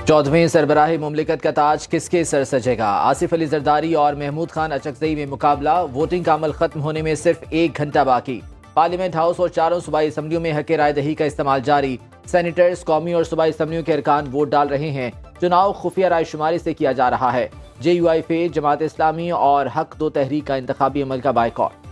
14वें सरबराही मुमलिकत का ताज किसके सर सजेगा? आसिफ अली जरदारी और महमूद खान अचकजई में मुकाबला। वोटिंग का अमल खत्म होने में सिर्फ 1 घंटा बाकी। पार्लियामेंट हाउस और चारों सूबाई असम्बलियों में हक राय दही का इस्तेमाल जारी। सेनेटर्स, कौमी और सूबाई असम्बलियों के अरकान वोट डाल रहे हैं। चुनाव खुफिया राय शुमारी से किया जा रहा है। JUIF, जमात इस्लामी और हक दो तहरीक का इंतखाबी अमल का बायकॉट।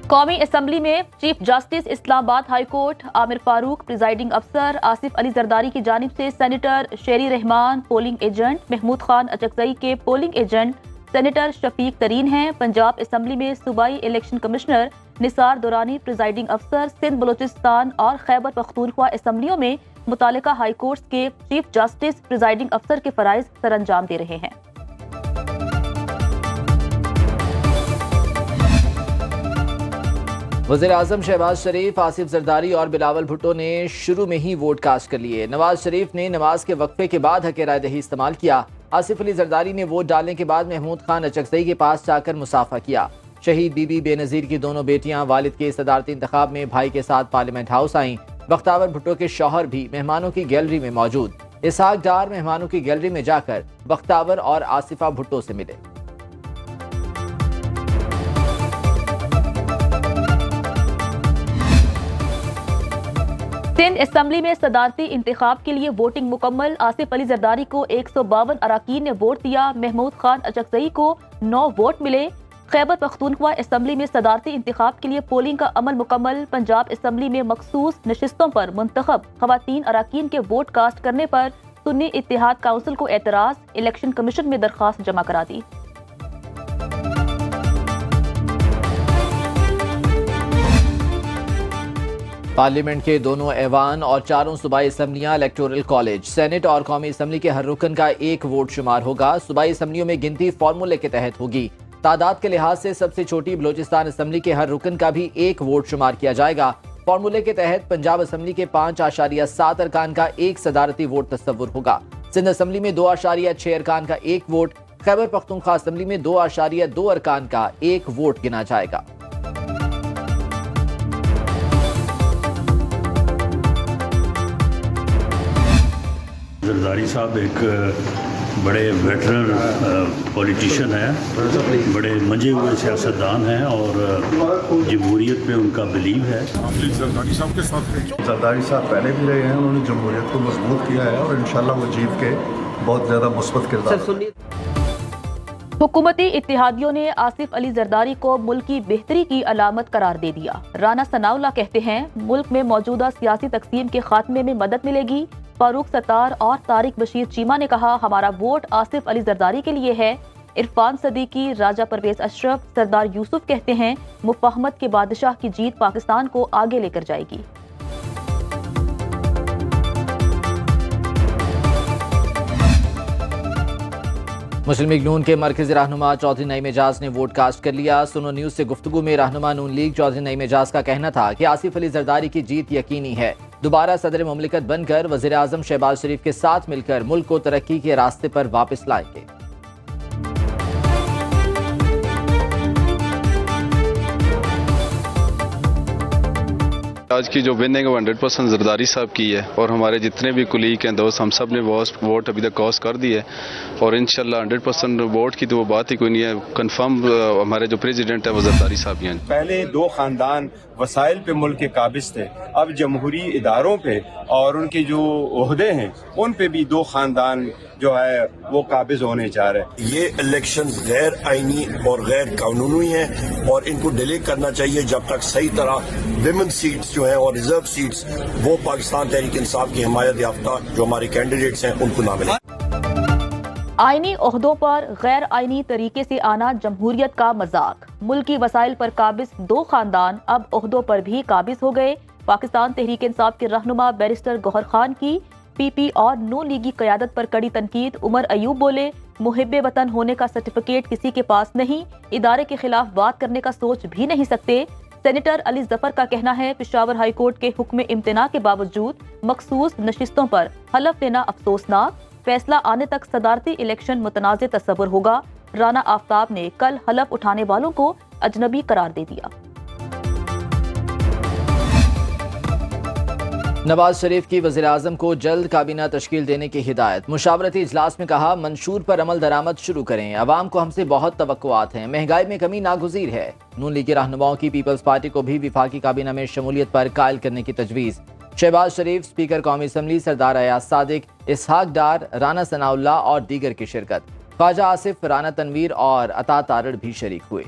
कौमी असम्बली में chief justice Islamabad high court Aamir Farooq, presiding अफसर आसिफ अली जरदारी की जानिब से सेनेटर शेरी रहमान पोलिंग एजेंट, महमूद खान अचकजई के पोलिंग एजेंट सेनेटर शफीक तरीन हैं। पंजाब असम्बली में सूबाई election commissioner Nisar Durrani, presiding अफसर सिंध बलोचिस्तान और खैबर पख्तूनख्वा असम्बलियों में मुतालिका हाई कोर्ट के चीफ जस्टिस प्रिजाइडिंग अफसर के फराइज सरअंजाम दे रहे हैं। वज़ीर-ए-आज़म शहबाज शरीफ, आसिफ जरदारी और बिलावल भुट्टो ने शुरू में ही वोट कास्ट कर लिए। नवाज शरीफ ने नमाज के वक्फे के बाद हक राय दही इस्तेमाल किया। आसिफ अली जरदारी ने वोट डालने के बाद महमूद खान अचकजई के पास जाकर मुसाफा किया। शहीद बीबी बेनज़ीर की दोनों बेटियां वालिद के सदारती इंतखाब में भाई के साथ पार्लियामेंट हाउस आईं। बख्तावर भुट्टो के शौहर भी मेहमानों की गैलरी में मौजूद। इसहाक डार मेहमानों की गैलरी में जाकर बख्तावर और आसिफा भुट्टो से मिले। सिंध असम्बली में सदारती इंतखाब के लिए वोटिंग मुकम्मल। आसिफ अली जरदारी को 152 अराकीन ने वोट दिया। महमूद खान अचकजई को 9 वोट मिले। खैबर पख्तूनख्वा असम्बली में सदारती इंतखाब के लिए पोलिंग का अमल मुकम्मल। पंजाब असम्बली में मखसूस नशिस्तों पर मुंतखब खवातीन अराकीन के वोट कास्ट करने पर सुन्नी इत्तेहाद काउंसिल को एतराज। इलेक्शन कमीशन में दरख्वास्त जमा करा दी। पार्लियामेंट के दोनों ऐवान और चारों सूबाई असम्बलियां, इलेक्टोरल कॉलेज, सेनेट और कौमी असम्बली के हर रुकन का 1 वोट शुमार होगा। सूबाई असम्बलियों में गिनती फार्मूले के तहत होगी। तादाद के लिहाज से सबसे छोटी बलोचिस्तान असम्बली के हर रुकन का भी 1 वोट शुमार किया जाएगा। फार्मूले के तहत पंजाब असम्बली के 5.7 अरकान का 1 सदारती वोट तस्वुर होगा। सिंध असम्बली में 2.6 अरकान का 1 वोट। खैबर पख्तूनख्वा असम्बली में 2.2 अरकान का 1 वोट गिना जाएगा। जरदारी साहब एक बड़े वेटरन पॉलिटिशियन हैं, बड़े मंजे हुए सियासतदान हैं और जमहूरियत पे उनका बिलीव है। जरदारी साहब के साथ जरदारी साहब पहले भी रहे हैं, उन्होंने जमहूरियत को मजबूत किया है और इंशाल्लाह वो जीत के बहुत ज़्यादा मुस्बत किरदार। हुकूमती इत्तेहादियों ने आसिफ अली जरदारी को मुल्क की बेहतरी की अलामत करार दे दिया। राना सनाउल्लाह कहते हैं मुल्क में मौजूदा सियासी तकसीम के खात्मे में मदद मिलेगी। फारूक सत्तार और तारिक बशीर चीमा ने कहा हमारा वोट आसिफ अली जरदारी के लिए है। इरफान सदीकी, राजा परवेज अशरफ, सरदार यूसुफ कहते हैं मुफाहमत के बादशाह की जीत पाकिस्तान को आगे लेकर जाएगी। मुस्लिम लीग नून के मरकजी रहनुमा चौधरी नईम एजाज ने वोट कास्ट कर लिया। सुनो न्यूज से गुफ्तगू में रहनुमा नून लीग चौधरी नईम एजाज का कहना था कि आसिफ अली जरदारी की जीत यकीनी है। दोबारा सदर मुमलिकत बनकर वज़ीर-ए-आज़म शहबाज शरीफ के साथ मिलकर मुल्क को तरक्की के रास्ते पर वापस लाएंगे। आज की जो विनिंग 100% जरदारी साहब की है और हमारे जितने भी कुलीग हैं दोस्त, हम सब ने वोट अभी तक कास्ट कर दिए और इंशाल्लाह 100% वोट की तो वो बात ही कोई नहीं है। कंफर्म हमारे जो प्रेसिडेंट है वो जरदारी साहब ही हैं। पहले 2 खानदान वसाइल पे मुल्क के काबिज थे, अब जमहूरी इदारों पे और उनके जो ओहदे हैं उन पे भी 2 खानदान जो है वो काबिज होने जा रहे हैं। ये इलेक्शन गैर आईनी और गैर कानूनी है और इनको डिले करना चाहिए जब तक सही तरह विमेन सीट्स जो है और रिजर्व सीट्स वो पाकिस्तान तहरीक इंसाफ की हिमायत याफ्ता जो हमारे कैंडिडेट्स हैं उनको ना मिले। आईनी ओहदों पर गैर आईनी तरीके से आना जमहूरियत का मजाक। मुल्की वसाइल पर काबिज 2 खानदान अब ओहदों पर भी काबिज हो गए। पाकिस्तान तहरीक इंसाफ के रहनुमा बैरिस्टर गौहर खान की PP और नो लीगी क़यादत पर कड़ी तनकीद। उमर अयूब बोले मुहिब्बे वतन होने का सर्टिफिकेट किसी के पास नहीं, इदारे के खिलाफ बात करने का सोच भी नहीं सकते। सेनेटर अली जफर का कहना है पेशावर हाई कोर्ट के हुक्म इम्तना के बावजूद मखसूस नशिस्तों पर हलफ लेना अफसोसनाक। फैसला आने तक सदारती इलेक्शन मुतनाज़ तस्वुर होगा। राना आफ्ताब ने कल हलफ उठाने वालों को अजनबी करार दे दिया। नवाज शरीफ की वज़ीर-ए-आज़म को जल्द काबीना तश्कील देने की हिदायत। मुशावरती इजलास में कहा, मंशूर पर अमल दरामद शुरू करें। अवाम को हमसे बहुत तवक्कुआत हैं। महंगाई में कमी नागुज़ीर है। नून लीग के रहनुमाओं की पीपल्स पार्टी को भी विफाकी काबीना में शमूलियत पर कायल करने की तजवीज़। शहबाज शरीफ, स्पीकर कौमी असम्बली सरदार अयाज सादिक, इसहाक डार, राना सनाउल्लाह और दीगर की शिरकत। ख्वाजा आसिफ, राना तनवीर और अता तारड़ भी शरीक हुए।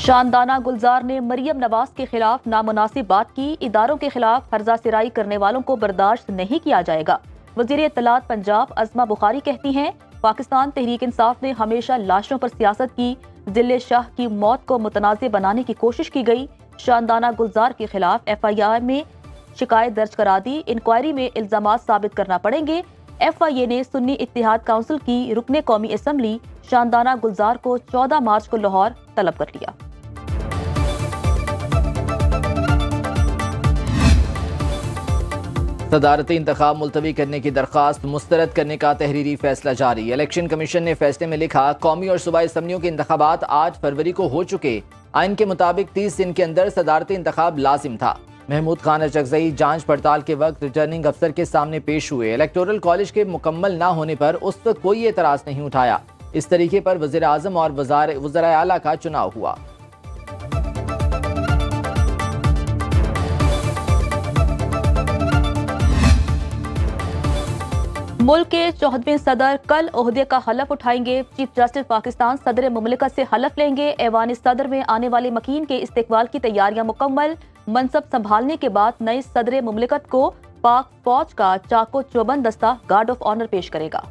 शानदाना गुलजार ने मरियम नवाज के खिलाफ नामुनासिब बात की। इदारों के खिलाफ फर्जा सिराई करने वालों को बर्दाश्त नहीं किया जाएगा। वजीर इत्तलात पंजाब अज़मा बुखारी कहती हैं, पाकिस्तान तहरीक इंसाफ ने हमेशा लाशों पर सियासत की। जिले शाह की मौत को मुतनाज़ बनाने की कोशिश की गई। शानदाना गुलजार के खिलाफ FIR में शिकायत दर्ज करा दी। इंक्वायरी में इल्जामात साबित करना पड़ेंगे। FIA ने सुन्नी इत्तेहाद काउंसिल की रुकने कौमी असम्बली शानदाना गुलजार को 14 मार्च को लाहौर तलब कर लिया। सदारती इंतखाब मुलतवी करने की दरख्वास्त मुस्तरद करने का तहरीरी फैसला जारी। इलेक्शन कमीशन ने फैसले में लिखा, कौमी और सूबाई असम्बलियों के इंतखाबात 8 फरवरी को हो चुके। आइन के मुताबिक 30 दिन के अंदर सदारती इंतखाब लाजिम था। महमूद खान अचकज़ई जांच पड़ताल के वक्त रिटर्निंग अफसर के सामने पेश हुए। इलेक्टोरल कॉलेज के मुकम्मल न होने पर उस वक्त कोई एतराज़ नहीं उठाया। इस तरीके पर वज़ीर आज़म और वज़राए आला का चुनाव हुआ। मुल्क के 14वें सदर कल ओहदे का हलफ उठाएंगे। चीफ जस्टिस पाकिस्तान सदर मुमलिकत से हलफ लेंगे। ऐवान सदर में आने वाले मकीन के इस्तेकबाल की तैयारियां मुकम्मल। मनसब संभालने के बाद नए सदर मुमलिकत को पाक फौज का चाको चौबंद दस्ता गार्ड ऑफ ऑनर पेश करेगा।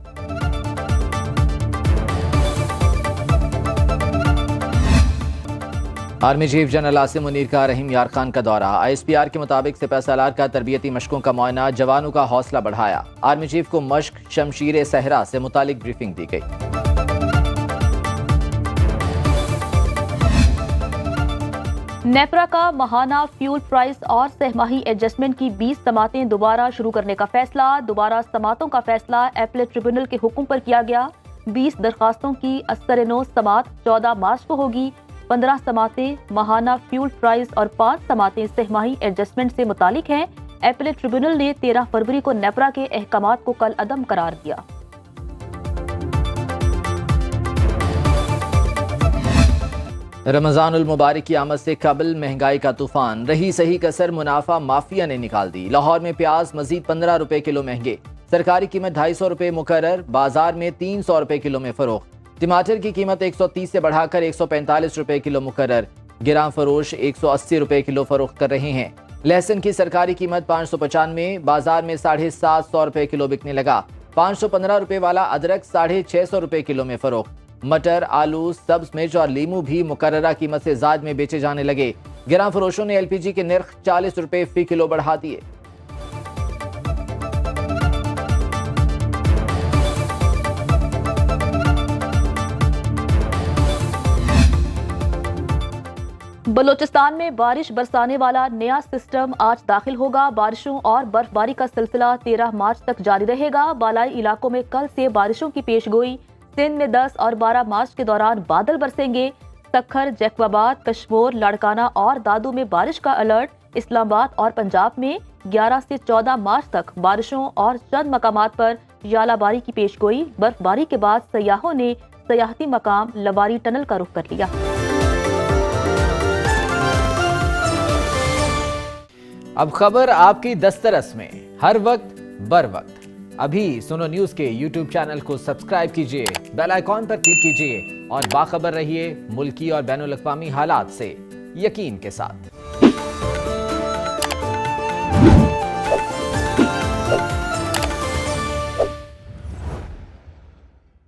Army chief general Asim Munir का रहीम यार खान का दौरा। ISPR के मुताबिक सिपह सालार का तरबियती मशकों का मुआयना, जवानों का हौसला बढ़ाया। आर्मी चीफ को मश्क शमशीर सहरा से मुतालिक ब्रीफिंग दी गई। नेपरा का माहाना फ्यूल प्राइस और सहमाही एडजस्टमेंट की 20 समातें दोबारा शुरू करने का फैसला। दोबारा समातों का फैसला एपलेट ट्रिब्यूनल के हुक्म पर किया गया। 20 दरखास्तों की असर-ए-नो समात 14 मार्च को होगी। 15 समातें माहाना फ्यूल प्राइस और 5 समातें सहमाही एडजस्टमेंट से मुतालिक हैं। एपलेट ट्रिब्यूनल ने 13 फरवरी को नेपरा के अहकामात को कल अदम करार दिया। रमजानुल मुबारक की आमद से कबल महंगाई का तूफान। रही सही कसर मुनाफा माफिया ने निकाल दी। लाहौर में प्याज मजीद 15 रुपए किलो महंगे। सरकारी कीमत 250 रुपए मुकर्रर, बाजार में 300 रुपए किलो में फरोख्त। टमाटर की कीमत 130 से बढ़ाकर 145 रुपए किलो मुकर्रर। गिराम फरोश 180 रुपए किलो फरोख्त कर रहे हैं। लहसुन की सरकारी कीमत 595, बाजार में 750 रुपए किलो बिकने लगा। 515 रुपए वाला अदरक 650 रुपए किलो में फरोख्त। मटर, आलू, सब्ज मिर्च और लीमू भी मुकर्ररा कीमत से ज़ायद में बेचे जाने लगे। गिराम फरोशों ने LPG के नर्ख 40 रुपए फी किलो बढ़ा दिए। बलोचिस्तान में बारिश बरसाने वाला नया सिस्टम आज दाखिल होगा। बारिशों और बर्फबारी का सिलसिला 13 मार्च तक जारी रहेगा। बालाई इलाकों में कल से बारिशों की पेशगोई। सिंध में 10 और 12 मार्च के दौरान बादल बरसेंगे। सखर, जैकबाबाद, कश्मोर, लाड़काना और दादू में बारिश का अलर्ट। इस्लामाबाद और पंजाब में 11 से 14 मार्च तक बारिशों और चंद मकामात पर यालाबारी की पेशगोई। बर्फबारी के बाद सयाहों ने सयाहती मकाम लवारी टनल का रुख कर लिया। अब खबर आपकी दस्तरस में, हर वक्त बर वक्त। अभी सुनो न्यूज के YouTube चैनल को सब्सक्राइब कीजिए, बेल आइकॉन पर क्लिक कीजिए और बाखबर रहिए मुल्की और बैनुल अक़वामी हालात से यकीन के साथ।